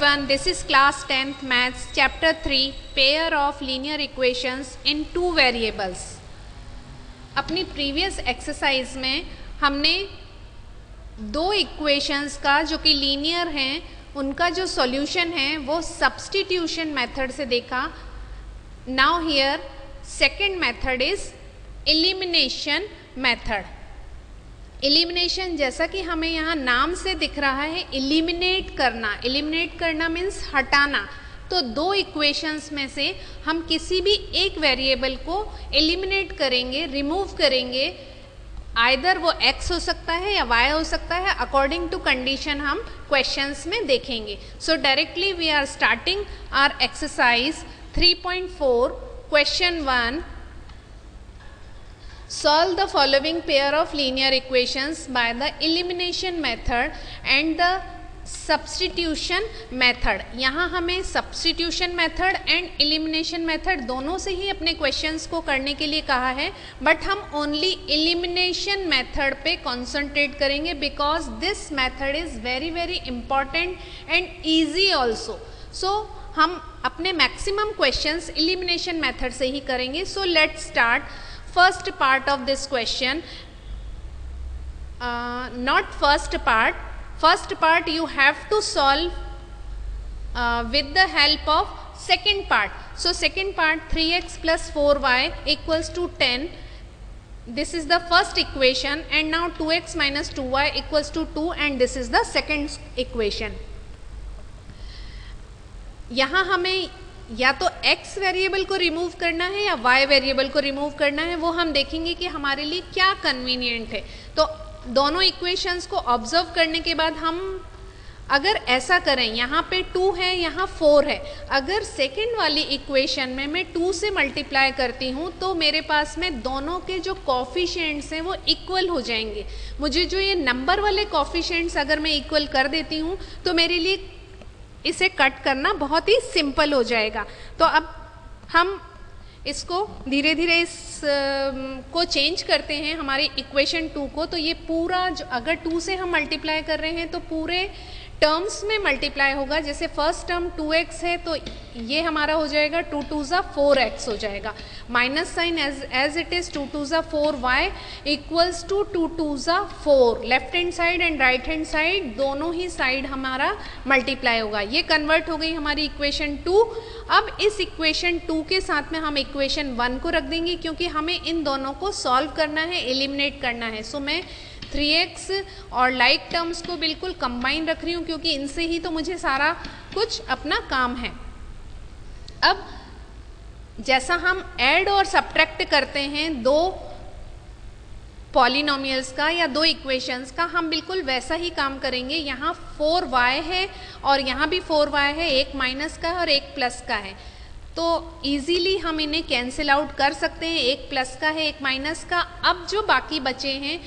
everyone, this is class 10th maths chapter 3 pair of linear equations in two variables। अपनी previous exercise में हमने दो equations का जो कि लीनियर हैं उनका जो सॉल्यूशन है वो सब्स्टिट्यूशन मेथड से देखा। Now here second method is elimination method. Elimination जैसा कि हमें यहाँ नाम से दिख रहा है, एलिमिनेट करना मीन्स हटाना। तो दो इक्वेशंस में से हम किसी भी एक वेरिएबल को एलिमिनेट करेंगे, रिमूव करेंगे। आइदर वो x हो सकता है या y हो सकता है, अकॉर्डिंग टू कंडीशन हम क्वेश्चंस में देखेंगे। So directly we are starting our exercise 3.4 question 1। Solve the following pair of linear equations by the elimination method and the substitution method। यहाँ हमें substitution method and elimination method दोनों से ही अपने questions को करने के लिए कहा है, but हम only elimination method पे concentrate करेंगे because this method is very very important and easy also। So हम अपने maximum questions elimination method से ही करेंगे। So let's start first part of this question। Not first part you have to solve with the help of second part। So second part 3x plus 4y equals to 10, this is the first equation, and now 2x minus 2y equals to 2 and this is the second equation। यहाँ हमें या तो x variable को remove करना है या y variable को remove करना है, वो हम देखेंगे कि हमारे लिए क्या कन्वीनियंट है। तो दोनों इक्वेशंस को ऑब्जर्व करने के बाद हम अगर ऐसा करें, यहाँ पे 2 है, यहाँ 4 है, अगर सेकंड वाली इक्वेशन में मैं 2 से मल्टीप्लाई करती हूँ तो मेरे पास में दोनों के जो कॉफिशिएंट्स हैं वो इक्वल हो जाएंगे। मुझे जो ये नंबर वाले कॉफिशिएंट्स अगर मैं इक्वल कर देती हूँ तो मेरे लिए इसे कट करना बहुत ही सिंपल हो जाएगा। तो अब हम इसको धीरे धीरे इस को चेंज करते हैं हमारी इक्वेशन 2 को। तो ये पूरा जो अगर 2 से हम मल्टीप्लाई कर रहे हैं तो पूरे टर्म्स में मल्टीप्लाई होगा। जैसे फर्स्ट टर्म 2x है तो ये हमारा हो जाएगा 2 2 ज़ा 4x हो जाएगा, minus sign as it is 2 2 ज़ा 4y इक्वल्स टू 2 2 ज़ा 4। Left hand side and right hand side दोनों ही साइड हमारा मल्टीप्लाई होगा। ये कन्वर्ट हो गई हमारी इक्वेशन 2। अब इस इक्वेशन 2 के साथ में हम इक्वेशन 1 को रख देंगे क्योंकि हमें इन दोनों को सॉल्व करना है, एलिमिनेट करना है। सो मैं 3x और लाइक टर्म्स को बिल्कुल कंबाइन रख रही हूँ क्योंकि इनसे ही तो मुझे सारा कुछ अपना काम है। अब जैसा हम ऐड और सब्ट्रैक्ट करते हैं दो पॉलिनोमियल्स का या दो इक्वेशंस का, हम बिल्कुल वैसा ही काम करेंगे। यहाँ 4y है और यहाँ भी 4y है, एक माइनस का है और एक प्लस का है। तो इजीली हम इन्हें कैंसिल आउट कर सकते हैं, एक प्लस का है एक माइनस का। अब जो बाकी बचे हैं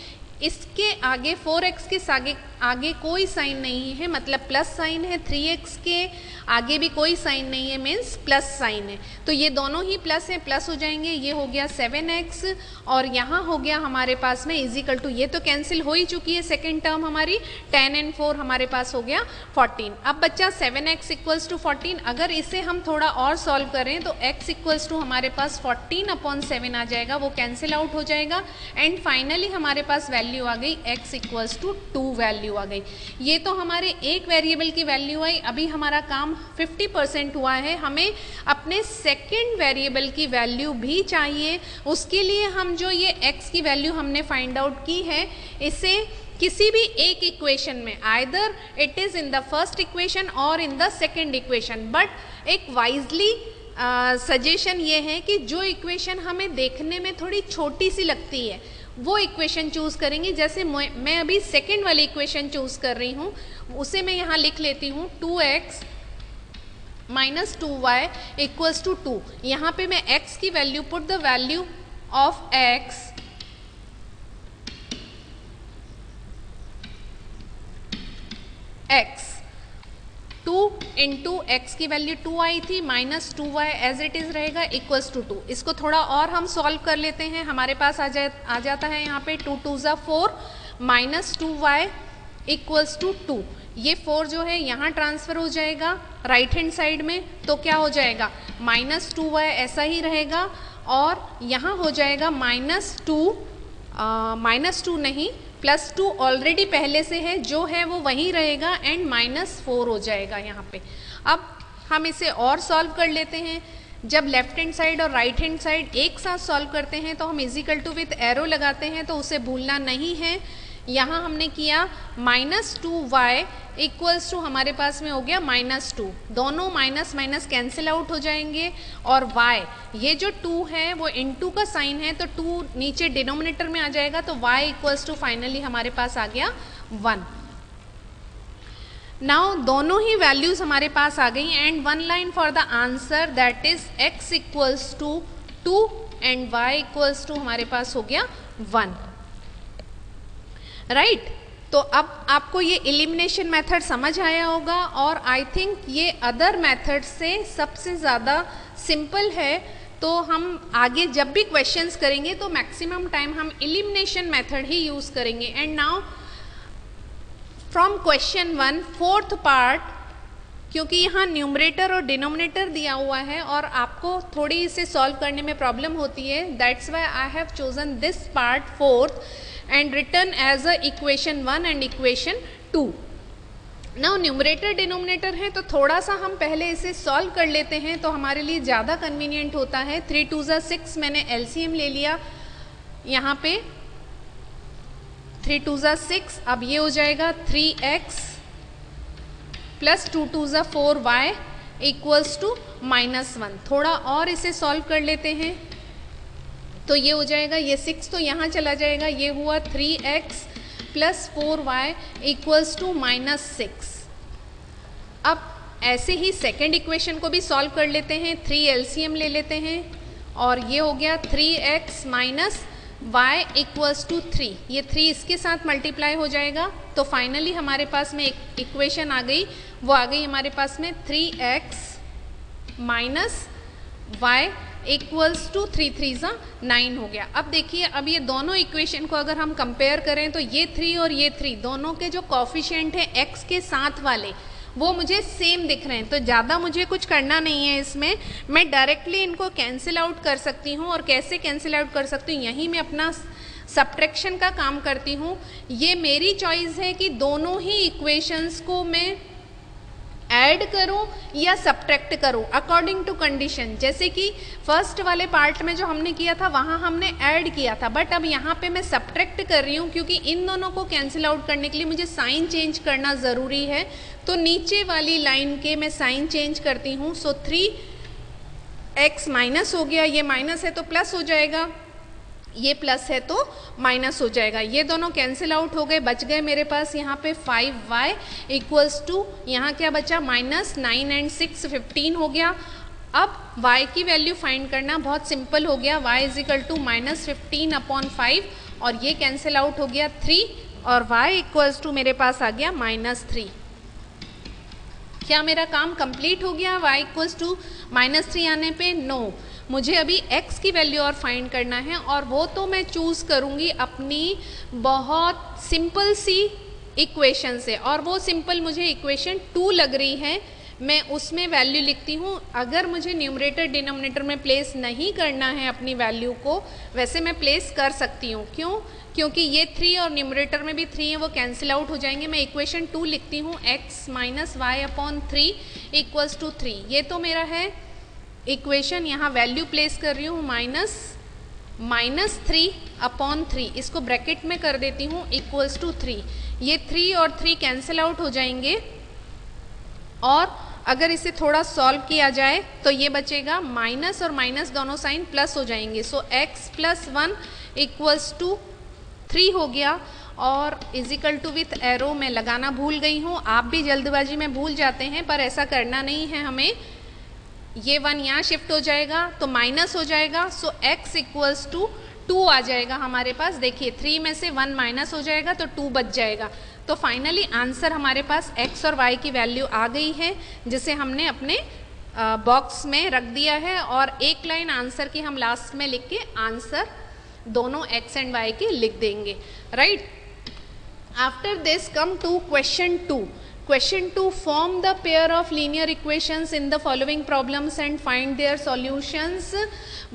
इसके आगे 4x के आगे कोई साइन नहीं है, मतलब प्लस साइन है। 3x के आगे भी कोई साइन नहीं है, मीन्स प्लस साइन है। तो ये दोनों ही प्लस हैं, प्लस हो जाएंगे। ये हो गया 7x और यहाँ हो गया हमारे पास में इजिकल टू, ये तो कैंसिल हो ही चुकी है सेकेंड टर्म हमारी, 10 and 4 हमारे पास हो गया 14। अब बच्चा 7x इक्वल्स टू 14। अगर इसे हम थोड़ा और सॉल्व करें तो x इक्वल्स टू हमारे पास 14/7 आ जाएगा, वो कैंसिल आउट हो जाएगा। एंड फाइनली हमारे पास वैल्यू आ गई x इक्वल्स टू 2 वैल्यू आ गई। ये तो हमारे एक वेरिएबल की वैल्यू आई। अभी हमारा काम 50% हुआ है, हमें अपने सेकंड वेरिएबल की वैल्यू भी चाहिए। उसके लिए हम जो ये x की वैल्यू हमने फाइंड आउट की है, इसे किसी भी एक इक्वेशन में, either it is in the first equation और in the second equation, but एक वाइजली सजेशन ये है कि जो इक्वेशन हमें देखने में थोड़ी छोटी सी लगती है वो इक्वेशन चूज़ करेंगे। जैसे मैं अभी सेकेंड वाली इक्वेशन चूज़ कर रही हूँ, उसे मैं यहाँ लिख लेती हूँ 2x minus 2y equals to 2। यहाँ पे मैं x की value, put the value of x 2 into x की वैल्यू 2 आई थी, minus 2y as it is रहेगा इक्वल्स टू 2। इसको थोड़ा और हम सॉल्व कर लेते हैं। हमारे पास आ जाता है यहाँ पे 2 2 ज़ा 4 माइनस 2y इक्वल्स टू 2। ये 4 जो है यहाँ ट्रांसफ़र हो जाएगा राइट हैंड साइड में, तो क्या हो जाएगा -2y ऐसा ही रहेगा, और यहाँ हो जाएगा -2 नहीं +2 ऑलरेडी पहले से है, जो है वो वहीं रहेगा, एंड -4 हो जाएगा यहाँ पे। अब हम इसे और सॉल्व कर लेते हैं। जब लेफ्ट हैंड साइड और राइट हैंड साइड एक साथ सॉल्व करते हैं तो हम इजिकल टू विथ एरो लगाते हैं, तो उसे भूलना नहीं है। यहाँ हमने किया -2y इक्वल्स टू हमारे पास में हो गया -2, दोनों माइनस माइनस कैंसिल आउट हो जाएंगे, और y ये जो 2 है वो इनटू का साइन है, तो 2 नीचे डिनोमिनेटर में आ जाएगा, तो y इक्वल्स टू फाइनली हमारे पास आ गया 1। नाउ दोनों ही वैल्यूज हमारे पास आ गई, and one line for the answer that is x equals to 2 and y equals to हमारे पास हो गया 1, राइट। तो अब आपको ये एलिमिनेशन मेथड समझ आया होगा, और आई थिंक ये अदर मेथड से सबसे ज़्यादा सिंपल है। तो हम आगे जब भी क्वेश्चंस करेंगे तो मैक्सिमम टाइम हम एलिमिनेशन मेथड ही यूज़ करेंगे। And now from question 1 4th part, क्योंकि यहाँ न्यूमरेटर और डिनोमिनेटर दिया हुआ है और आपको थोड़ी इसे सॉल्व करने में प्रॉब्लम होती है, that's why I have chosen this part 4th and written as a equation 1 and equation 2. Now numerator denominator है तो थोड़ा सा हम पहले इसे सॉल्व कर लेते हैं, तो हमारे लिए ज़्यादा कन्वीनियंट होता है। 3 2 6 मैंने LCM ले लिया यहाँ पे, 3 2 6, अब ये हो जाएगा 3x plus 2 2 4y equals to -1। थोड़ा और इसे सॉल्व कर लेते हैं, तो ये हो जाएगा, ये 6 तो यहाँ चला जाएगा, ये हुआ 3x plus 4y equals to -6। अब ऐसे ही सेकेंड इक्वेशन को भी सॉल्व कर लेते हैं, 3 LCM ले लेते हैं, और ये हो गया 3x minus y equals to 3, ये 3 इसके साथ मल्टीप्लाई हो जाएगा, तो फाइनली हमारे पास में एक इक्वेशन आ गई, वो आ गई हमारे पास में 3x minus y equals to 3 3 9 हो गया। अब देखिए, अब ये दोनों इक्वेशन को अगर हम कंपेयर करें तो ये 3 और ये 3 दोनों के जो कॉफिशिएंट है x के साथ वाले वो मुझे सेम दिख रहे हैं, तो ज़्यादा मुझे कुछ करना नहीं है इसमें, मैं डायरेक्टली इनको कैंसिल आउट कर सकती हूँ। और कैसे कैंसिल आउट कर सकती हूँ, यहीं मैं अपना सब्ट्रैक्शन का काम करती हूँ। ये मेरी चॉइस है कि दोनों ही इक्वेशंस को मैं ऐड करूं या सब्ट्रैक्ट करूं अकॉर्डिंग टू कंडीशन। जैसे कि फर्स्ट वाले पार्ट में जो हमने किया था वहाँ हमने ऐड किया था, बट अब यहाँ पे मैं सब्ट्रैक्ट कर रही हूँ, क्योंकि इन दोनों को कैंसिल आउट करने के लिए मुझे साइन चेंज करना ज़रूरी है। तो नीचे वाली लाइन के मैं साइन चेंज करती हूँ। सो 3x माइनस हो गया, ये माइनस है तो प्लस हो जाएगा, ये प्लस है तो माइनस हो जाएगा, ये दोनों कैंसिल आउट हो गए, बच गए मेरे पास यहाँ पे 5y इक्वल्स टू, यहाँ क्या बचा -9 एंड 6 15 हो गया। अब y की वैल्यू फाइंड करना बहुत सिंपल हो गया, y इज इक्वल टू -15/5, और ये कैंसिल आउट हो गया 3, और y इक्वल्स टू मेरे पास आ गया -3। क्या मेरा काम कंप्लीट हो गया y इक्वल्स टू -3 आने पे? नो, मुझे अभी x की वैल्यू और फाइंड करना है, और वो तो मैं चूज़ करूँगी अपनी बहुत सिंपल सी इक्वेशन से, और वो सिंपल मुझे इक्वेशन 2 लग रही है। मैं उसमें वैल्यू लिखती हूँ। अगर मुझे न्यूमरेटर डिनोमिनेटर में प्लेस नहीं करना है अपनी वैल्यू को, वैसे मैं प्लेस कर सकती हूँ। क्यों? क्योंकि ये 3 और न्यूमरेटर में भी 3 है, वो कैंसिल आउट हो जाएंगे। मैं इक्वेशन 2 लिखती हूँ, x minus y upon 3 equals to 3। ये तो मेरा है इक्वेशन, यहाँ वैल्यू प्लेस कर रही हूँ -3/3, इसको ब्रैकेट में कर देती हूँ इक्वल्स टू 3। ये 3 और 3 कैंसिल आउट हो जाएंगे, और अगर इसे थोड़ा सॉल्व किया जाए तो ये बचेगा, माइनस और माइनस दोनों साइन प्लस हो जाएंगे। सो x + 1 इक्वल्स टू 3 हो गया, और इजिकल टू विथ एरो मैं लगाना भूल गई हूँ। आप भी जल्दबाजी में भूल जाते हैं, पर ऐसा करना नहीं है हमें। ये 1 यहाँ शिफ्ट हो जाएगा तो माइनस हो जाएगा, सो x इक्वल्स टू 2 आ जाएगा हमारे पास। देखिए 3 में से 1 माइनस हो जाएगा तो 2 बच जाएगा। तो फाइनली आंसर हमारे पास x और y की वैल्यू आ गई है, जिसे हमने अपने बॉक्स में रख दिया है, और एक लाइन आंसर की हम लास्ट में लिख के आंसर दोनों x एंड y के लिख देंगे, right. After this come to question 2। Question 2, form the pair of linear equations in the following problems and find their solutions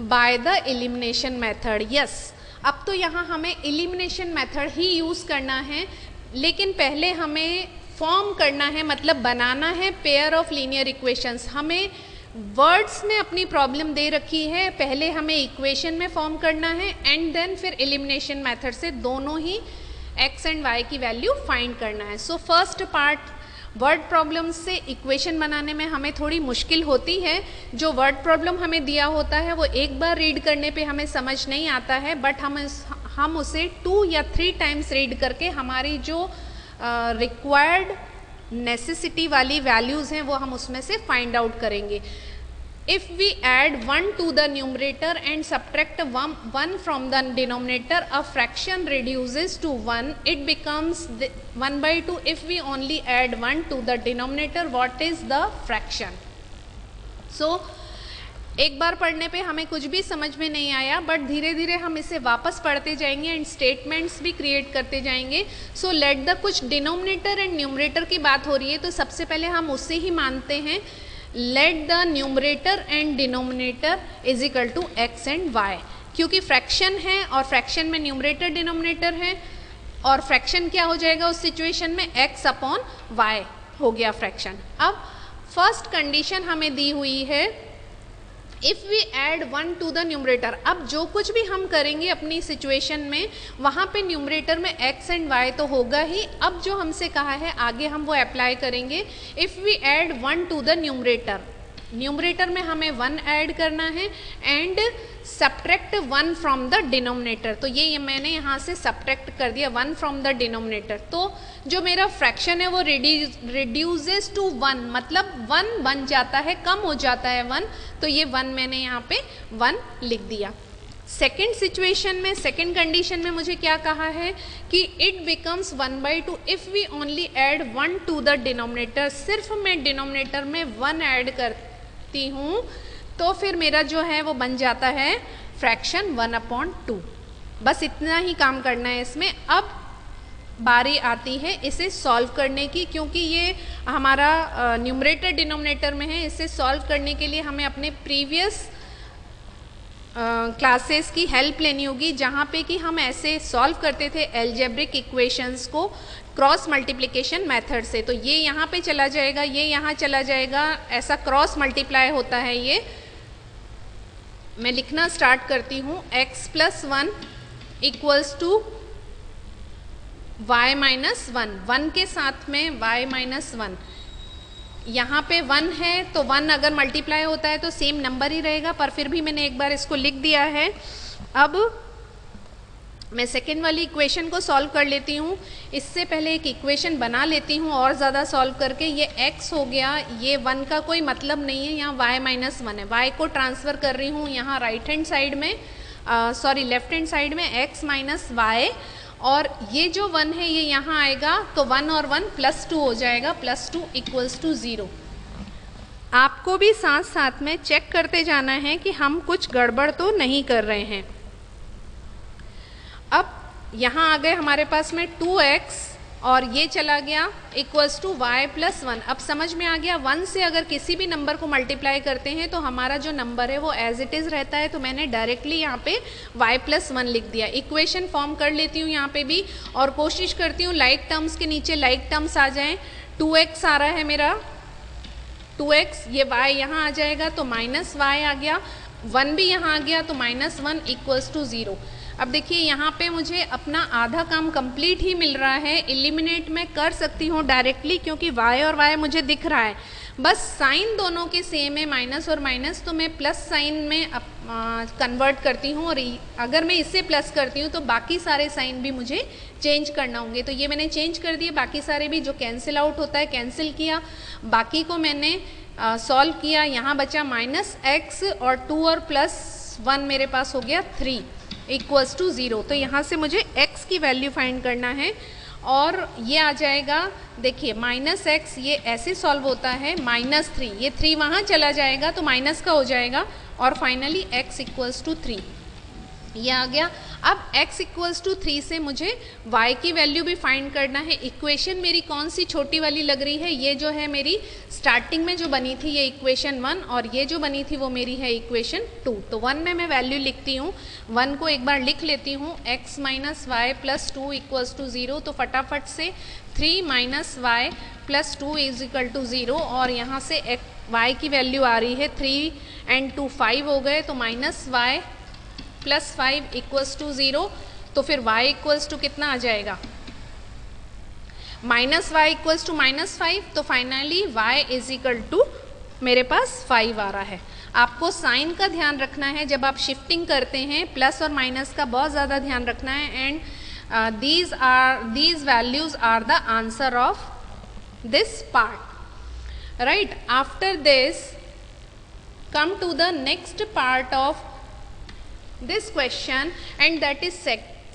by the elimination method. Yes, अब तो यहाँ हमें elimination method ही use करना है, लेकिन पहले हमें फॉर्म करना है, मतलब बनाना है पेयर ऑफ लीनियर इक्वेशंस। हमें वर्ड्स में अपनी प्रॉब्लम दे रखी है, पहले हमें इक्वेशन में फॉर्म करना है एंड देन फिर एलिमिनेशन मेथड से दोनों ही x एंड y की वैल्यू फाइंड करना है। So first part word problem से इक्वेशन बनाने में हमें थोड़ी मुश्किल होती है। जो वर्ड प्रॉब्लम हमें दिया होता है वो एक बार रीड करने पे हमें समझ नहीं आता है, बट हम उसे 2 या 3 टाइम्स रीड करके हमारी जो रिक्वायर्ड नेसेसिटी वाली वैल्यूज़ हैं वो हम उसमें से फाइंड आउट करेंगे। If we add 1 to the numerator and subtract 1 from the denominator, a fraction reduces to 1. It becomes 1/2. If we only add 1 to the denominator, what is the fraction? So, एक बार पढ़ने पे हमें कुछ भी समझ में नहीं आया, बट धीरे धीरे हम इसे वापस पढ़ते जाएंगे एंड स्टेटमेंट्स भी क्रिएट करते जाएंगे। सो लेट द कुछ डिनोमिनेटर एंड न्यूमरेटर की बात हो रही है, तो सबसे पहले हम उससे ही मानते हैं। Let the numerator and denominator is equal to x and y, क्योंकि फ्रैक्शन है और फ्रैक्शन में न्यूमरेटर डिनोमिनेटर है, और फ्रैक्शन क्या हो जाएगा उस सिचुएशन में, एक्स अपॉन वाई हो गया फ्रैक्शन। अब फर्स्ट कंडीशन हमें दी हुई है, if we add 1 to the numerator. अब जो कुछ भी हम करेंगे अपनी सिचुएशन में, वहाँ पे न्यूमरेटर में x एंड y तो होगा ही। अब जो हमसे कहा है आगे हम वो अप्लाई करेंगे। If we add 1 to the numerator, numerator में हमें 1 ऐड करना है and subtract 1 from the denominator. तो ये मैंने यहाँ से सब्ट्रैक्ट कर दिया 1 फ्रॉम द डिनोमिनेटर। तो जो मेरा फ्रैक्शन है वो रिड्यूसेस टू 1, मतलब 1 बन जाता है, कम हो जाता है 1। तो ये 1 मैंने यहाँ पे 1 लिख दिया। सेकेंड सिचुएशन में, सेकेंड कंडीशन में मुझे क्या कहा है कि it becomes 1/2 if we only add 1 to the denominator. सिर्फ मैं डिनोमिनेटर में 1 ऐड करती हूँ तो फिर मेरा जो है वो बन जाता है फ्रैक्शन 1/2। बस इतना ही काम करना है इसमें। अब बारी आती है इसे सॉल्व करने की, क्योंकि ये हमारा न्यूमरेटर डिनोमिनेटर में है। इसे सॉल्व करने के लिए हमें अपने प्रीवियस क्लासेस की हेल्प लेनी होगी, जहाँ पे कि हम ऐसे सॉल्व करते थे एल्जेब्रिक इक्वेशंस को क्रॉस मल्टीप्लिकेशन मेथड से। तो ये यहाँ पे चला जाएगा, ये यहाँ चला जाएगा, ऐसा क्रॉस मल्टीप्लाई होता है। ये मैं लिखना स्टार्ट करती हूँ, x + 1 इक्वल्स टू y - 1, 1 के साथ में y - 1। यहाँ पे 1 है तो 1 अगर मल्टीप्लाई होता है तो सेम नंबर ही रहेगा, पर फिर भी मैंने एक बार इसको लिख दिया है। अब मैं सेकेंड वाली इक्वेशन को सॉल्व कर लेती हूँ। इससे पहले एक इक्वेशन बना लेती हूँ और ज़्यादा सॉल्व करके। ये x हो गया, ये 1 का कोई मतलब नहीं है, यहाँ y - 1 है। y को ट्रांसफ़र कर रही हूँ यहाँ राइट हैंड साइड में, सॉरी लेफ्ट हैंड साइड में, x - y, और ये जो 1 है ये यहाँ आएगा तो 1 और 1 +2 हो जाएगा, +2 = 0। आपको भी साथ साथ में चेक करते जाना है कि हम कुछ गड़बड़ तो नहीं कर रहे हैं। अब यहाँ आ गए हमारे पास में 2x और ये चला गया इक्वल्स टू y + 1। अब समझ में आ गया, 1 से अगर किसी भी नंबर को मल्टीप्लाई करते हैं तो हमारा जो नंबर है वो एज इट इज़ रहता है। तो मैंने डायरेक्टली यहाँ पे y + 1 लिख दिया। इक्वेशन फॉर्म कर लेती हूँ यहाँ पे भी, और कोशिश करती हूँ लाइक टर्म्स के नीचे लाइक टर्म्स आ जाएँ। 2x आ रहा है मेरा, 2x, ये y यहाँ आ जाएगा तो -y आ गया, 1 भी यहाँ आ गया तो -1 = 0। अब देखिए यहाँ पे मुझे अपना आधा काम कंप्लीट ही मिल रहा है। एलिमिनेट मैं कर सकती हूँ डायरेक्टली, क्योंकि y और y मुझे दिख रहा है, बस साइन दोनों के सेम है, माइनस और माइनस, तो मैं प्लस साइन में कन्वर्ट करती हूँ। और अगर मैं इससे प्लस करती हूँ तो बाकी सारे साइन भी मुझे चेंज करना होंगे। तो ये मैंने चेंज कर दिए, बाकी सारे भी जो कैंसिल आउट होता है कैंसिल किया, बाकी को मैंने सॉल्व किया। यहाँ बचा -x और 2 और +1 मेरे पास हो गया 3 = 0। तो यहाँ से मुझे x की वैल्यू फाइंड करना है, और ये आ जाएगा, देखिए -x ये ऐसे सॉल्व होता है, -3, ये 3 वहाँ चला जाएगा तो माइनस का हो जाएगा, और फाइनली x = 3। ये आ गया। अब x इक्वल्स टू 3 से मुझे y की वैल्यू भी फाइंड करना है। इक्वेशन मेरी कौन सी छोटी वाली लग रही है, ये जो है मेरी स्टार्टिंग में जो बनी थी ये इक्वेशन 1, और ये जो बनी थी वो मेरी है इक्वेशन 2। तो 1 में मैं वैल्यू लिखती हूँ, 1 को एक बार लिख लेती हूँ, x minus y plus 2 equals to 0। तो फटाफट से 3 minus y plus 2 is equal to 0, और यहाँ से y की वैल्यू आ रही है 3 एंड 2 5 हो गए, तो minus y plus 5 equals to 0। तो फिर y इक्वल्स टू कितना आ जाएगा, minus y equals to minus 5। तो finally y is equal to मेरे पास 5 आ रहा है। आपको साइन का ध्यान रखना है जब आप शिफ्टिंग करते हैं, प्लस और माइनस का बहुत ज़्यादा ध्यान रखना है। And these values are the answer of this part, right? After this come to the next part of this question and that is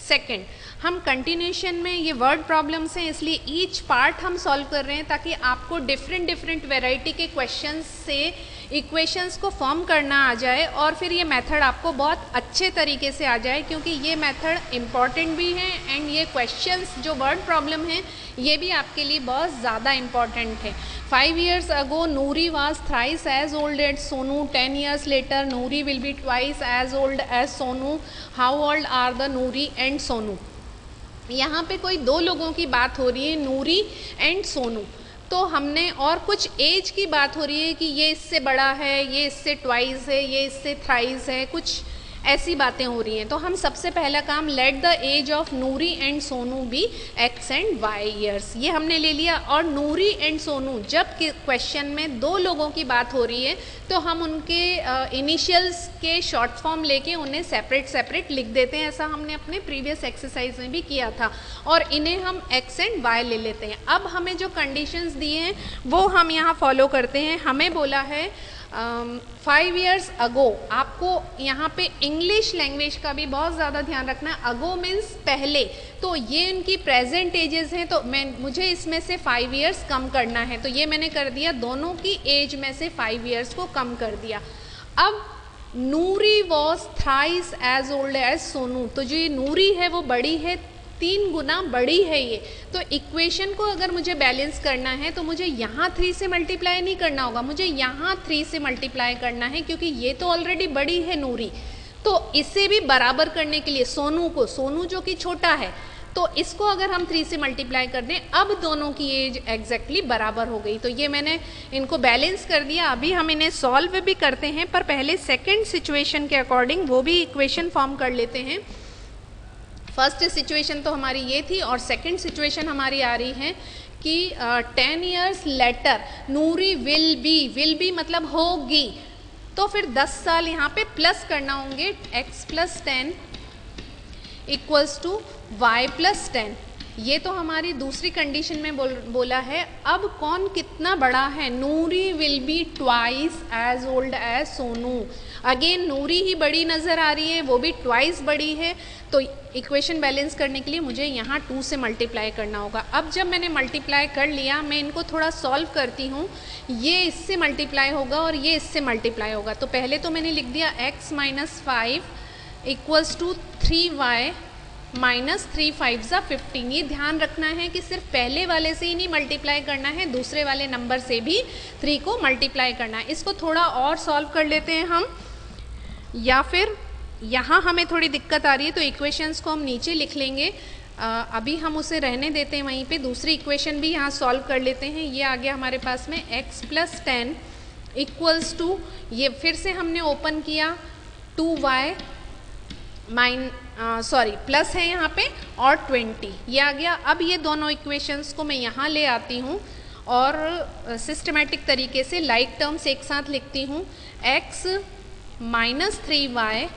second। हम कंटिन्यूशन में ये वर्ड प्रॉब्लम्स हैं, इसलिए ईच पार्ट हम सॉल्व कर रहे हैं ताकि आपको डिफरेंट वैरायटी के क्वेश्चंस से इक्वेशंस को फॉर्म करना आ जाए, और फिर ये मेथड आपको बहुत अच्छे तरीके से आ जाए, क्योंकि ये मेथड इम्पॉर्टेंट भी है एंड ये क्वेश्चंस जो वर्ड प्रॉब्लम है ये भी आपके लिए बहुत ज़्यादा इम्पॉर्टेंट है। 5 years ago Noori was thrice as old as Sonu. 10 years later Noori will be twice as old as Sonu. How old are the Noori and Sonu? यहाँ पे कोई दो लोगों की बात हो रही है, नूरी एंड सोनू। तो हमने और कुछ एज की बात हो रही है कि ये इससे बड़ा है, ये इससे ट्वाइस है, ये इससे थ्राइस है, कुछ ऐसी बातें हो रही हैं। तो हम सबसे पहला काम, let the age of Noori and Sonu be x and y years, ये हमने ले लिया। और नूरी एंड सोनू जब क्वेश्चन में दो लोगों की बात हो रही है तो हम उनके इनिशियल्स के शॉर्ट फॉर्म लेके उन्हें सेपरेट लिख देते हैं। ऐसा हमने अपने प्रीवियस एक्सरसाइज में भी किया था, और इन्हें हम x एंड y ले लेते हैं। अब हमें जो कंडीशंस दिए हैं वो हम यहाँ फॉलो करते हैं। हमें बोला है 5 years ago, आपको यहाँ पे इंग्लिश लैंग्वेज का भी बहुत ज़्यादा ध्यान रखना है। अगो मीन्स पहले, तो ये उनकी प्रेजेंट एजेस हैं, तो मुझे इसमें से 5 years कम करना है। तो ये मैंने कर दिया, दोनों की एज में से 5 years को कम कर दिया। अब Noori was thrice as old as Sonu, तो जो ये नूरी है वो बड़ी है, 3 गुना बड़ी है ये। तो इक्वेशन को अगर मुझे बैलेंस करना है तो मुझे यहाँ 3 से मल्टीप्लाई नहीं करना होगा, मुझे यहाँ 3 से मल्टीप्लाई करना है, क्योंकि ये तो ऑलरेडी बड़ी है नूरी। तो इसे भी बराबर करने के लिए सोनू जो कि छोटा है, तो इसको अगर हम 3 से मल्टीप्लाई कर दें, अब दोनों की एज एग्जैक्टली बराबर हो गई। तो ये मैंने इनको बैलेंस कर दिया। अभी हम इन्हें सॉल्व भी करते हैं, पर पहले सेकेंड सिचुएशन के अकॉर्डिंग वो भी इक्वेशन फॉर्म कर लेते हैं। फर्स्ट सिचुएशन तो हमारी ये थी, और सेकंड सिचुएशन हमारी आ रही है कि 10 years later Noori will be मतलब होगी, तो फिर 10 साल यहाँ पे प्लस करना होंगे, x plus 10 equals to y plus 10। ये तो हमारी दूसरी कंडीशन में बोला है। अब कौन कितना बड़ा है, Noori will be twice as old as Sonu. Again Noori ही बड़ी नज़र आ रही है, वो भी ट्वाइस बड़ी है, तो इक्वेशन बैलेंस करने के लिए मुझे यहाँ 2 से मल्टीप्लाई करना होगा। अब जब मैंने मल्टीप्लाई कर लिया, मैं इनको थोड़ा सॉल्व करती हूँ। ये इससे मल्टीप्लाई होगा और ये इससे मल्टीप्लाई होगा। तो पहले तो मैंने लिख दिया x minus 5 equals to 3y minus 3 5 ज़ा 15। ये ध्यान रखना है कि सिर्फ पहले वाले से ही नहीं मल्टीप्लाई करना है, दूसरे वाले नंबर से भी 3 को मल्टीप्लाई करना है। इसको थोड़ा और सॉल्व कर लेते हैं हम, या फिर यहाँ हमें थोड़ी दिक्कत आ रही है तो इक्वेशंस को हम नीचे लिख लेंगे। अभी हम उसे रहने देते हैं वहीं पे, दूसरी इक्वेशन भी यहाँ सॉल्व कर लेते हैं। ये आ गया हमारे पास में x प्लस 10 इक्वल्स टू, ये फिर से हमने ओपन किया 2y प्लस है यहाँ पे और 20, ये आ गया। अब ये दोनों इक्वेशंस को मैं यहाँ ले आती हूँ और सिस्टमेटिक तरीके से लाइक टर्म्स एक साथ लिखती हूँ। x माइनस 3y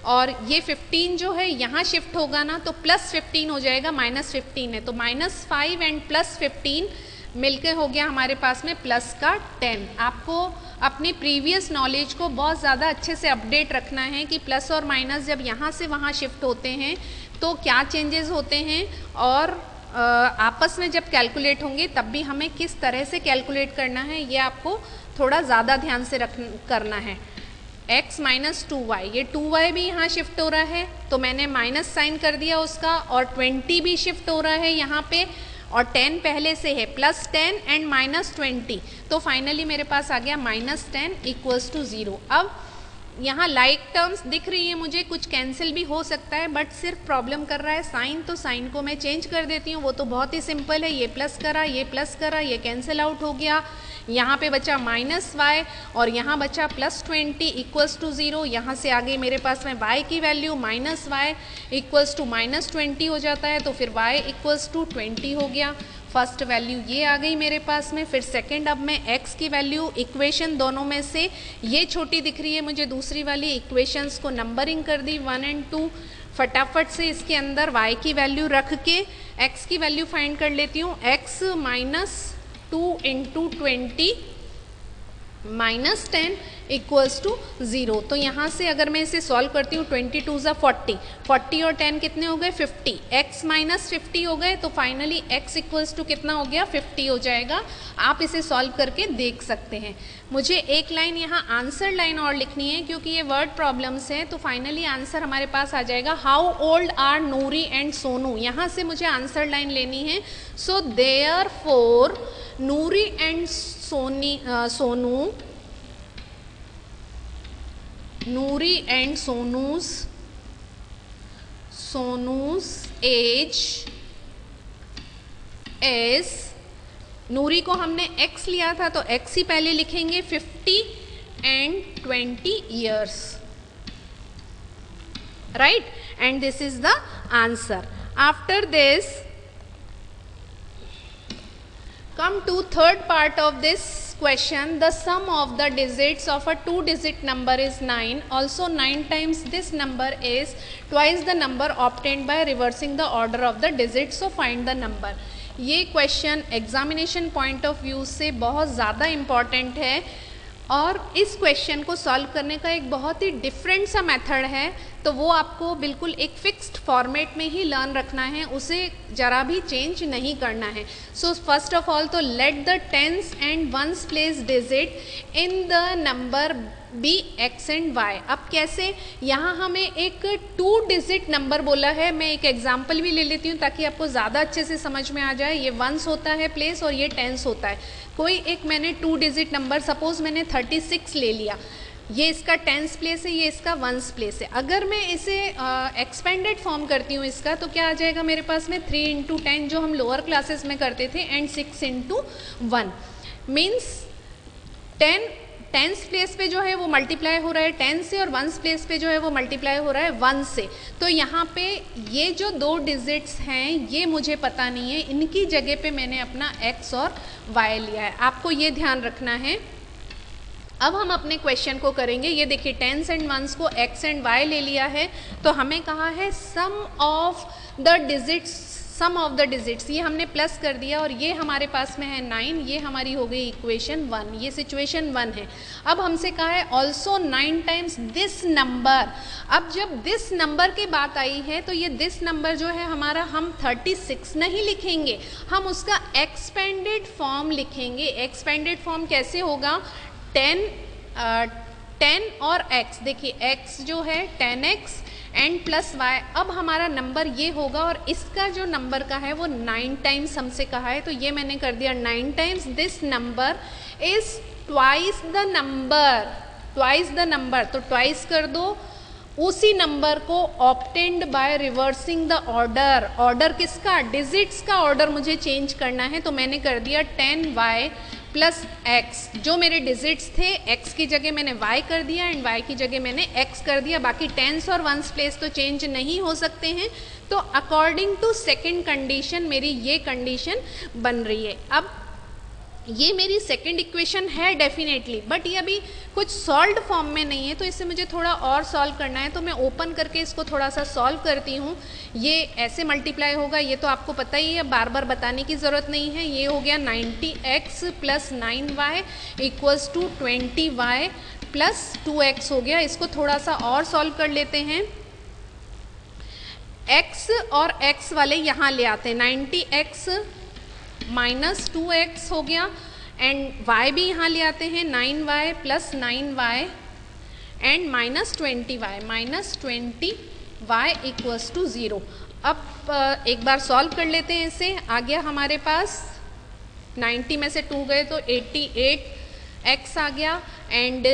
और ये 15 जो है यहाँ शिफ्ट होगा ना, तो प्लस 15 हो जाएगा, माइनस 15 है, तो माइनस 5 एंड प्लस 15 मिलके हो गया हमारे पास में प्लस का 10। आपको अपनी प्रीवियस नॉलेज को बहुत ज़्यादा अच्छे से अपडेट रखना है कि प्लस और माइनस जब यहाँ से वहाँ शिफ्ट होते हैं तो क्या चेंजेस होते हैं, और आपस में जब कैलकुलेट होंगे तब भी हमें किस तरह से कैलकुलेट करना है, ये आपको थोड़ा ज़्यादा ध्यान से करना है। x माइनस 2y, ये 2y भी यहाँ शिफ्ट हो रहा है तो मैंने माइनस साइन कर दिया उसका, और 20 भी शिफ्ट हो रहा है यहाँ पे, और 10 पहले से है, प्लस 10 एंड माइनस 20, तो फाइनली मेरे पास आ गया माइनस 10 इक्वल्स टू 0। अब यहाँ लाइक टर्म्स दिख रही है मुझे, कुछ कैंसिल भी हो सकता है, बट सिर्फ प्रॉब्लम कर रहा है साइन, तो साइन को मैं चेंज कर देती हूँ, वो तो बहुत ही सिंपल है, ये प्लस करा, ये प्लस करा, ये कैंसिल आउट हो गया, यहाँ पे बचा माइनस वाई और यहाँ बचा प्लस 20 इक्वल्स टू 0। यहाँ से आगे मेरे पास में y की value minus y equals to minus 20 हो जाता है, तो फिर y इक्वल्स टू 20 हो गया। फर्स्ट वैल्यू ये आ गई मेरे पास में। फिर सेकंड, अब मैं x की वैल्यू, इक्वेशन दोनों में से ये छोटी दिख रही है मुझे, दूसरी वाली इक्वेशंस को नंबरिंग कर दी 1 और 2। फटाफट से इसके अंदर y की वैल्यू रख के x की वैल्यू फाइंड कर लेती हूँ। x minus 2 into 20 minus 10 equals to 0। तो यहाँ से अगर मैं इसे सॉल्व करती हूँ 22 ज़ा 40, 40 और 10 कितने हो गए 50, x माइनस 50 हो गए, तो फाइनली x इक्वल्स टू कितना हो गया 50 हो जाएगा। आप इसे सॉल्व करके देख सकते हैं। मुझे एक लाइन यहाँ आंसर लाइन और लिखनी है क्योंकि ये वर्ड प्रॉब्लम्स हैं, तो फाइनली आंसर हमारे पास आ जाएगा how old are Noori and Sonu. यहाँ से मुझे आंसर लाइन लेनी है। So therefore Noori and Sonu, Noori and Sonu's age is, Noori को हमने x लिया था तो x ही पहले लिखेंगे, 50 and 20 years, right? And this is the answer. After this, come to third part of this question. The sum of the digits of a 2-digit number is 9. Also 9 times this number is twice the number obtained by reversing the order of the digits. So find the number. ये question examination point of view से बहुत ज़्यादा important है और इस question को solve करने का एक बहुत ही डिफरेंट सा मेथड है, तो वो आपको बिल्कुल एक फिक्स्ड फॉर्मेट में ही लर्न रखना है, उसे ज़रा भी चेंज नहीं करना है। सो फर्स्ट ऑफ ऑल तो let the tens and ones place digit in the number be x and y. अब कैसे, यहाँ हमें एक 2 डिजिट नंबर बोला है। मैं एक एग्जाम्पल भी ले लेती हूँ ताकि आपको ज़्यादा अच्छे से समझ में आ जाए। ये वंस होता है प्लेस और ये टेंस होता है। कोई एक मैंने 2 डिजिट नंबर, सपोज मैंने 36 ले लिया, ये इसका टेंस प्लेस है, ये इसका वंस प्लेस है। अगर मैं इसे एक्सपेंडेड फॉर्म करती हूँ इसका, तो क्या आ जाएगा मेरे पास में 3 इंटू 10 जो हम लोअर क्लासेस में करते थे, and 6 into 1 means 10 tens place पे जो है वो मल्टीप्लाई हो रहा है 10 से, और वंस प्लेस पे जो है वो मल्टीप्लाई हो रहा है 1 से। तो यहाँ पे ये जो 2 डिजिट्स हैं ये मुझे पता नहीं है, इनकी जगह पे मैंने अपना x और y लिया है, आपको ये ध्यान रखना है। अब हम अपने क्वेश्चन को करेंगे। ये देखिए टेंस एंड वंस को x एंड y ले लिया है, तो हमें कहा है सम ऑफ द डिजिट्स, ये हमने प्लस कर दिया, और ये हमारे पास में है 9, ये हमारी हो गई इक्वेशन 1, ये सिचुएशन 1 है। अब हमसे कहा है ऑल्सो 9 टाइम्स दिस नंबर। अब जब दिस नंबर की बात आई है तो ये दिस नंबर जो है हमारा, हम 36 नहीं लिखेंगे, हम उसका एक्सपेंडेड फॉर्म लिखेंगे। एक्सपेंडेड फॉर्म कैसे होगा, 10 और x, देखिए x जो है 10x एंड प्लस y। अब हमारा नंबर ये होगा, और इसका जो नंबर का है वो 9 टाइम्स हमसे कहा है, तो ये मैंने कर दिया 9 times this number is twice the number, तो ट्वाइस कर दो उसी नंबर को obtained by reversing the order. Order किसका, डिजिट्स का ऑर्डर मुझे चेंज करना है, तो मैंने कर दिया 10y प्लस x। जो मेरे डिजिट्स थे x की जगह मैंने y कर दिया एंड y की जगह मैंने x कर दिया। बाकी टेंस और वंस प्लेस तो चेंज नहीं हो सकते हैं, तो अकॉर्डिंग टू सेकंड कंडीशन मेरी ये कंडीशन बन रही है। अब ये मेरी सेकंड इक्वेशन है डेफिनेटली, बट ये अभी कुछ सॉल्व्ड फॉर्म में नहीं है, तो इसे मुझे थोड़ा और सॉल्व करना है, तो मैं ओपन करके इसको थोड़ा सा सॉल्व करती हूँ। ये ऐसे मल्टीप्लाई होगा, ये तो आपको पता ही है, बार बार बताने की ज़रूरत नहीं है। ये हो गया 90x plus 9y equals to 20y plus 2x हो गया। इसको थोड़ा सा और सॉल्व कर लेते हैं। x और x वाले यहाँ ले आते हैं, 90x माइनस 2x हो गया, एंड y भी यहाँ ले आते हैं 9y plus 9y and -20y equals to 0। अब एक बार सॉल्व कर लेते हैं इसे। आ गया हमारे पास 90 में से 2 गए तो 88x आ गया, एंड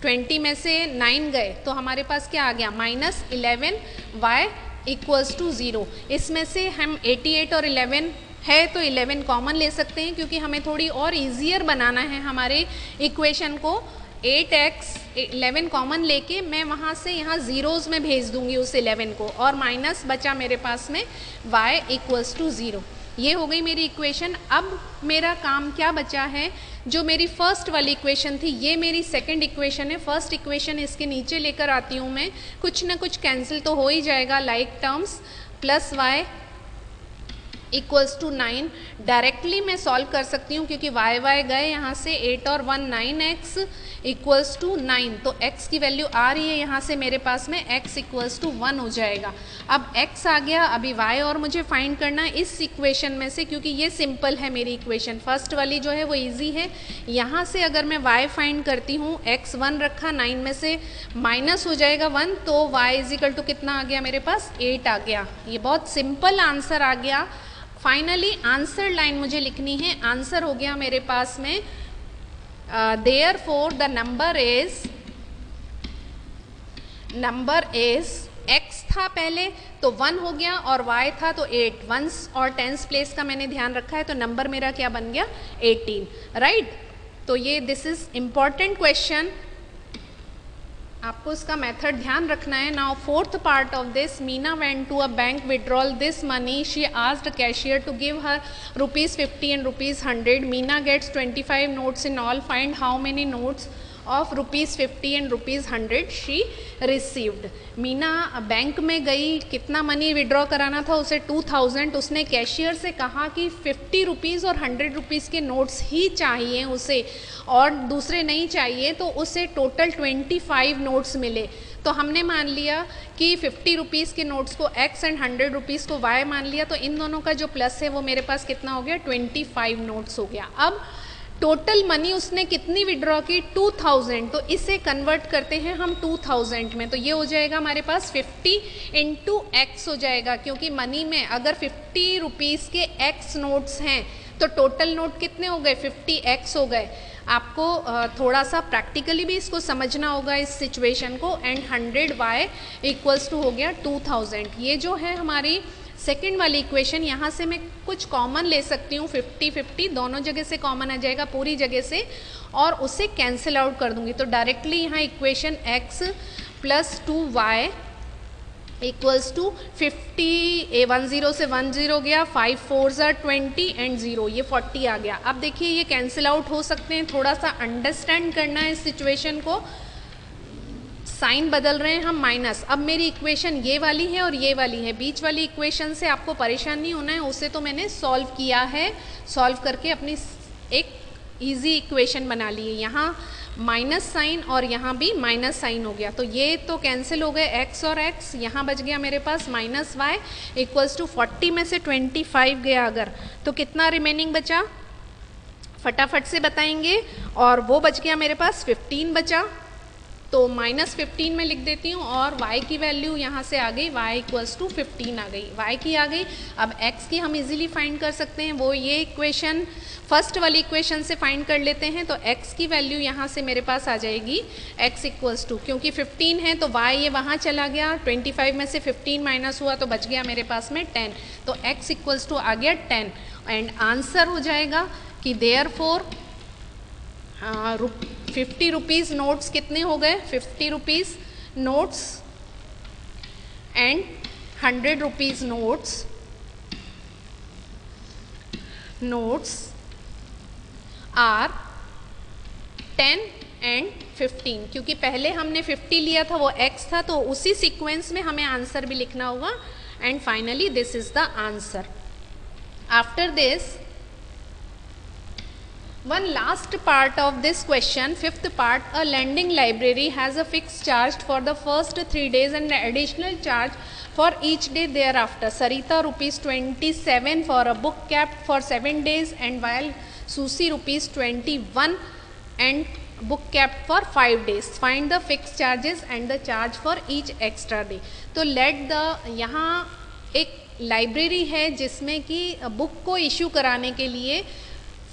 20 में से 9 गए तो हमारे पास क्या आ गया, -11y इक्वल्स टू 0। इसमें से हम 88 और 11 है तो 11 कॉमन ले सकते हैं, क्योंकि हमें थोड़ी और ईजियर बनाना है हमारे इक्वेशन को। 8x 11 कॉमन लेके मैं वहाँ से यहाँ ज़ीरोज़ में भेज दूंगी उस 11 को, और माइनस बचा मेरे पास में y इक्वल्स टू 0। ये हो गई मेरी इक्वेशन। अब मेरा काम क्या बचा है, जो मेरी फर्स्ट वाली इक्वेशन थी ये मेरी सेकंड इक्वेशन है। फर्स्ट इक्वेशन इसके नीचे लेकर आती हूँ मैं, कुछ ना कुछ कैंसिल तो हो ही जाएगा, like terms plus y equals to 9। Directly मैं सॉल्व कर सकती हूँ क्योंकि y गए यहाँ से, 8 और 1 9x इक्वल्स टू 9, तो x की वैल्यू आ रही है यहाँ से मेरे पास में, x इक्वल्स टू 1 हो जाएगा। अब x आ गया, अभी y और मुझे फाइंड करना है इस इक्वेशन में से, क्योंकि ये सिंपल है मेरी इक्वेशन। फर्स्ट वाली जो है वो ईजी है। यहाँ से अगर मैं y फाइंड करती हूँ, x 1 रखा, 9 में से माइनस हो जाएगा 1, तो y इजिकल टू कितना आ गया मेरे पास, 8 आ गया। ये बहुत सिंपल आंसर आ गया। फाइनली आंसर लाइन मुझे लिखनी है। आंसर हो गया मेरे पास में therefore the number is x था पहले तो 1 हो गया, और y था तो 8। वंस और टेंस प्लेस का मैंने ध्यान रखा है, तो नंबर मेरा क्या बन गया, 18, राइट। तो ये दिस इज इम्पॉर्टेंट क्वेश्चन, आपको इसका मेथड ध्यान रखना है। Now fourth part of this, Meena went to a bank withdrawal this money, she asked cashier to give her ₹50 and ₹100। Meena gets 25 notes in all, find how many notes of ₹50 and ₹100 she received। Meena bank में गई, कितना money withdraw कराना था उसे, 2000। उसने cashier से कहा कि 50 रुपीज़ और 100 रुपीज़ के नोट्स ही चाहिए उसे, और दूसरे नहीं चाहिए, तो उसे टोटल 25 नोट्स मिले। तो हमने मान लिया कि 50 रुपीज़ के नोट्स को x एंड 100 रुपीज़ को y मान लिया, तो इन दोनों का जो प्लस है वो मेरे पास कितना हो गया, 25 नोट्स हो गया। अब टोटल मनी उसने कितनी विड्रॉ की, 2000, तो इसे कन्वर्ट करते हैं हम 2000 में, तो ये हो जाएगा हमारे पास 50 इंटू x हो जाएगा, क्योंकि मनी में अगर 50 रुपीज़ के x नोट्स हैं तो टोटल नोट कितने हो गए, 50x हो गए। आपको थोड़ा सा प्रैक्टिकली भी इसको समझना होगा इस सिचुएशन को। एंड 100y इक्वल्स टू हो गया 2000। ये जो है हमारी सेकेंड वाली इक्वेशन, यहाँ से मैं कुछ कॉमन ले सकती हूँ, 50-50 दोनों जगह से कॉमन आ जाएगा, पूरी जगह से, और उसे कैंसिल आउट कर दूंगी। तो डायरेक्टली यहाँ equation x plus 2y equals to 50, 10 से 10 गया, 5 4s are 20 एंड 0, ये 40 आ गया। अब देखिए ये कैंसिल आउट हो सकते हैं, थोड़ा सा अंडरस्टैंड करना है इस सिचुएशन को। साइन बदल रहे हैं हम माइनस। अब मेरी इक्वेशन ये वाली है और ये वाली है, बीच वाली इक्वेशन से आपको परेशान नहीं होना है, उसे तो मैंने सॉल्व किया है, सॉल्व करके अपनी एक इजी इक्वेशन बना ली है। यहाँ माइनस साइन और यहाँ भी माइनस साइन हो गया, तो ये तो कैंसिल हो गए x और x। यहाँ बच गया मेरे पास माइनस y इक्वल्स टू 40 में से 25 गया अगर, तो कितना रिमेनिंग बचा, फटाफट से बताएंगे, और वो बच गया मेरे पास 15 बचा, तो -15 में लिख देती हूँ, और y की वैल्यू यहाँ से आ गई, y इक्वल्स टू 15 आ गई, y की आ गई। अब x की हम इजीली फाइंड कर सकते हैं, वो ये इक्वेशन फर्स्ट वाली इक्वेशन से फाइंड कर लेते हैं। तो x की वैल्यू यहाँ से मेरे पास आ जाएगी, x इक्वल्स टू, क्योंकि 15 है तो y ये वहाँ चला गया, 25 में से 15 माइनस हुआ तो बच गया मेरे पास में 10, तो x इक्वल्स टू आ गया 10। एंड आंसर हो जाएगा कि देयरफॉर 50 रुपीज़ नोट्स कितने हो गए, 50 rupees notes and 100 rupees notes are 10 and 15, क्योंकि पहले हमने 50 लिया था वो x था, तो उसी सीक्वेंस में हमें आंसर भी लिखना होगा। And finally this is the answer. After this one last part of this question, fifth part, a lending library has a fixed charge for the first 3 days and an additional charge for each day thereafter. Sarita ₹27 for a book kept for 7 days, and while Susie ₹21 and book kept for 5 days. Find the fixed charges and the charge for each extra day. तो let the, यहाँ एक library है जिसमें कि book को issue कराने के लिए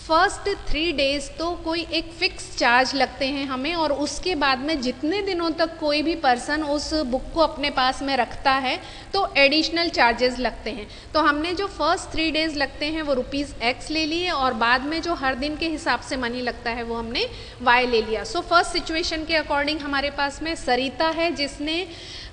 फर्स्ट 3 डेज तो कोई एक फिक्स चार्ज लगते हैं हमें, और उसके बाद में जितने दिनों तक कोई भी पर्सन उस बुक को अपने पास में रखता है तो एडिशनल चार्जेस लगते हैं। तो हमने जो फर्स्ट 3 डेज लगते हैं वो ₹X ले लिए, और बाद में जो हर दिन के हिसाब से मनी लगता है वो हमने Y ले लिया। सो फर्स्ट सिचुएशन के अकॉर्डिंग हमारे पास में सरिता है जिसने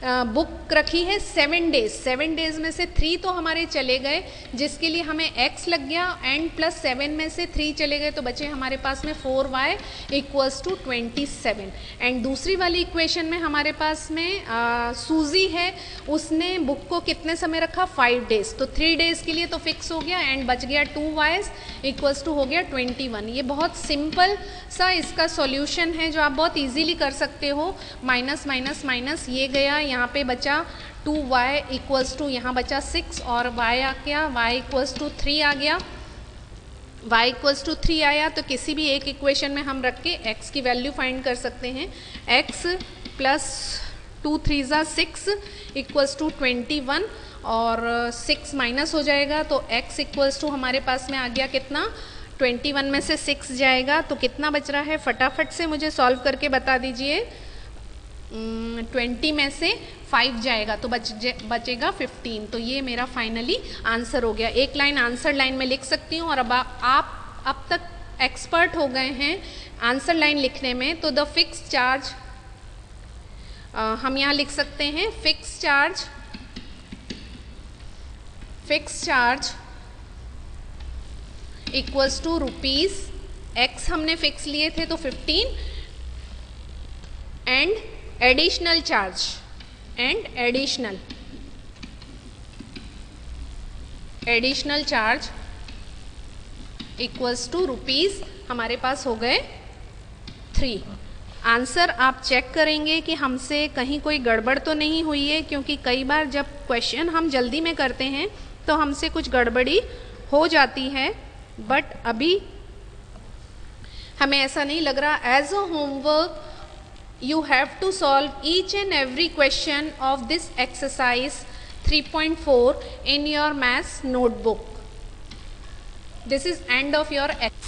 बुक रखी है 7 डेज। 7 डेज में से 3 तो हमारे चले गए जिसके लिए हमें X लग गया, एंड प्लस 7 में से 3 चले गए तो बचे हमारे पास में 4Y = 27। एंड दूसरी वाली इक्वेशन में हमारे पास में सूजी है, उसने बुक को कितने समय रखा 5 डेज, तो 3 डेज के लिए तो फिक्स हो गया, एंड बच गया 2Y = हो गया 21। ये बहुत सिंपल सा इसका सॉल्यूशन है जो आप बहुत इजीली कर सकते हो। माइनस माइनस माइनस ये गया, यहाँ पे बचा 2Y = यहाँ बचा 6 और Y आ गया, Y = 3 आ गया, Y = 3 आया। तो किसी भी एक इक्वेशन में हम रख के x की वैल्यू फाइंड कर सकते हैं। x + 2 3 6 = 21, और 6 माइनस हो जाएगा तो x = हमारे पास में आ गया कितना, 21 में से 6 जाएगा तो कितना बच रहा है, फटाफट से मुझे सॉल्व करके बता दीजिए। 20 में से 5 जाएगा तो बचेगा 15। तो ये मेरा फाइनली आंसर हो गया। एक लाइन आंसर लाइन में लिख सकती हूँ, और अब आप अब तक एक्सपर्ट हो गए हैं आंसर लाइन लिखने में। तो द फिक्स चार्ज हम यहाँ लिख सकते हैं, फिक्स चार्ज = ₹X हमने फिक्स लिए थे तो 15, एंड एडिशनल चार्ज ₹, हमारे पास हो गए 3। आंसर आप चेक करेंगे कि हमसे कहीं कोई गड़बड़ तो नहीं हुई है, क्योंकि कई बार जब क्वेश्चन हम जल्दी में करते हैं तो हमसे कुछ गड़बड़ी हो जाती है, बट अभी हमें ऐसा नहीं लग रहा। As a homework you have to solve each and every question of this exercise 3.4 in your maths notebook. This is end of your